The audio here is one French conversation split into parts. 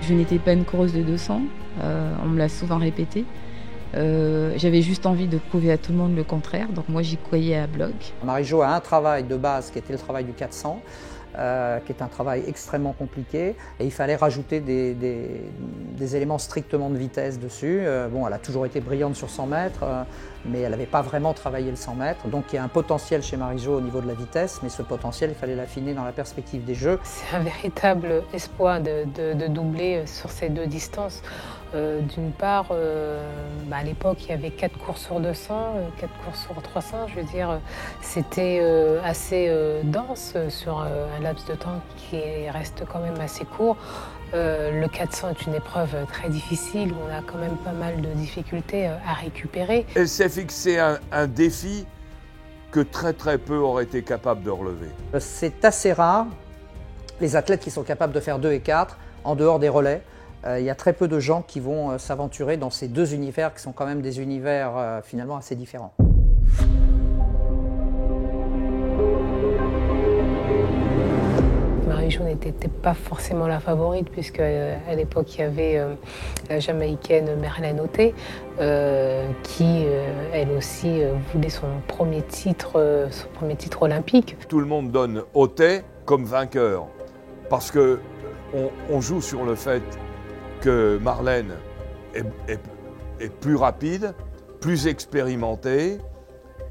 Je n'étais pas une coureuse de 200, on me l'a souvent répété. J'avais juste envie de prouver à tout le monde le contraire, donc moi j'y croyais à bloc. Marie-Jo a un travail de base qui était le travail du 400, qui est un travail extrêmement compliqué, et il fallait rajouter des éléments strictement de vitesse dessus. Bon, elle a toujours été brillante sur 100 mètres, mais elle n'avait pas vraiment travaillé le 100 mètres, donc il y a un potentiel chez Marie-Jo au niveau de la vitesse, mais ce potentiel, il fallait l'affiner dans la perspective des Jeux. C'est un véritable espoir de doubler sur ces deux distances. D'une part, à l'époque, il y avait 4 courses sur 200, 4 courses sur 300. Je veux dire, c'était assez dense sur un laps de temps qui reste quand même assez court. Le 400 est une épreuve très difficile où on a quand même pas mal de difficultés à récupérer. Elle s'est fixé un défi que très peu auraient été capables de relever. C'est assez rare, les athlètes qui sont capables de faire 2 et 4 en dehors des relais. Il y a très peu de gens qui vont s'aventurer dans ces deux univers qui sont quand même des univers finalement assez différents. Marie-Jo n'était pas forcément la favorite puisque à l'époque il y avait la Jamaïcaine Merlène Ottey qui elle aussi voulait son premier titre olympique. Tout le monde donne Ottey comme vainqueur parce que on joue sur le fait que Marlène est plus rapide, plus expérimentée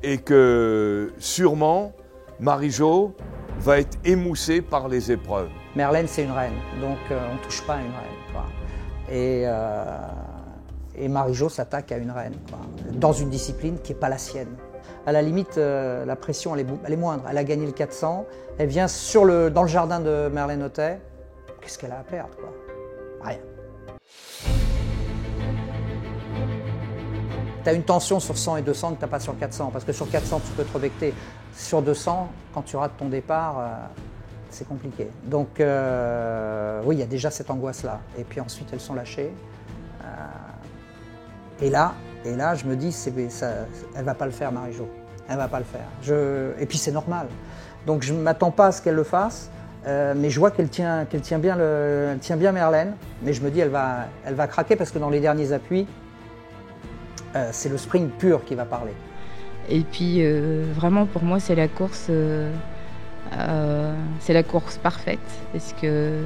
et que sûrement Marie-Jo va être émoussée par les épreuves. Merlène, c'est une reine, donc on ne touche pas à une reine, quoi. Et Marie-Jo s'attaque à une reine, quoi, dans une discipline qui n'est pas la sienne. À la limite, la pression elle est moindre. Elle a gagné le 400, elle vient dans le jardin de Merlène Ottey. Qu'est-ce qu'elle a à perdre, quoi? Rien. Tu as une tension sur 100 et 200 que tu n'as pas sur 400, parce que sur 400, tu peux te rebecter. Sur 200, quand tu rates ton départ, c'est compliqué. Donc, oui, il y a déjà cette angoisse-là. Et puis ensuite, elles sont lâchées. Et là, je me dis, elle ne va pas le faire, Marie-Jo. Elle ne va pas le faire. Et puis, c'est normal. Donc, je ne m'attends pas à ce qu'elle le fasse. Mais je vois qu'elle tient bien Merlène, mais je me dis elle va craquer parce que dans les derniers appuis, c'est le sprint pur qui va parler. Et puis vraiment pour moi c'est la course parfaite parce que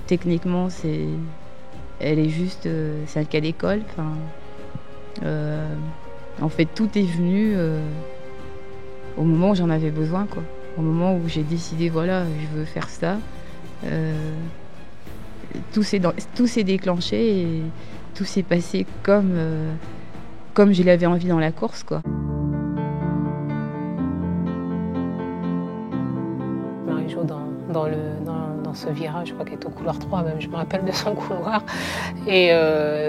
techniquement elle est juste celle qu'à l'école. En fait tout est venu au moment où j'en avais besoin, quoi. Au moment où j'ai décidé, voilà, je veux faire ça, tout s'est déclenché et tout s'est passé comme je l'avais envie dans la course, quoi. Marie-Jo dans ce virage, je crois qu'elle est au couloir 3 même, je me rappelle de son couloir, et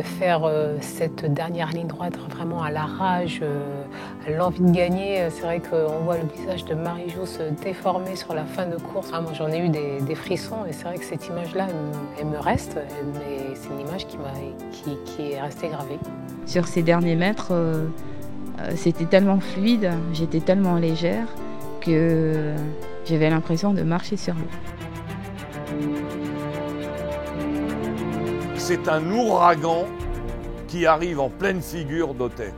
faire cette dernière ligne droite vraiment à la rage, à l'envie de gagner. C'est vrai qu'on voit le visage de Marie-Jo se déformer sur la fin de course. Moi j'en ai eu des frissons et c'est vrai que cette image-là, elle me reste, mais c'est une image qui est restée gravée. Sur ces derniers mètres, c'était tellement fluide, j'étais tellement légère que j'avais l'impression de marcher sur l'eau. C'est un ouragan qui arrive en pleine figure d'Ottey.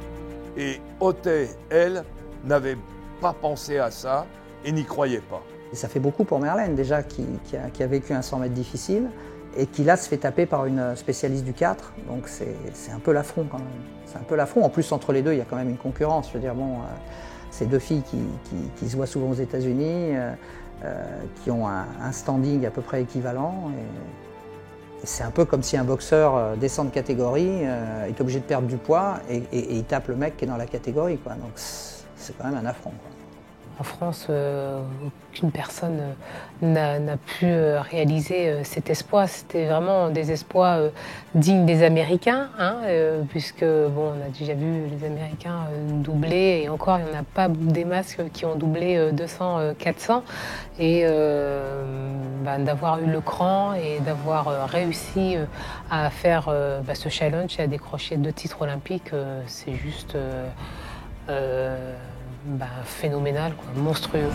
Et Ottey, elle, n'avait pas pensé à ça et n'y croyait pas. Et ça fait beaucoup pour Merlène, déjà, qui a vécu un 100 mètres difficile et qui, là, se fait taper par une spécialiste du 4. Donc c'est un peu l'affront, quand même. C'est un peu l'affront. En plus, entre les deux, il y a quand même une concurrence. Je veux dire, bon, c'est deux filles qui se voient souvent aux États-Unis, qui ont un standing à peu près équivalent. Et c'est un peu comme si un boxeur descend de catégorie, est obligé de perdre du poids et il tape le mec qui est dans la catégorie, quoi. Donc c'est quand même un affront, quoi. En France, aucune personne n'a pu réaliser cet espoir. C'était vraiment des espoirs dignes des Américains, hein, puisque bon, on a déjà vu les Américains doubler, et encore, il n'y en a pas des masses qui ont doublé 200, 400. Et d'avoir eu le cran et d'avoir réussi à faire ce challenge et à décrocher 2 titres olympiques, c'est juste phénoménal, quoi, monstrueux.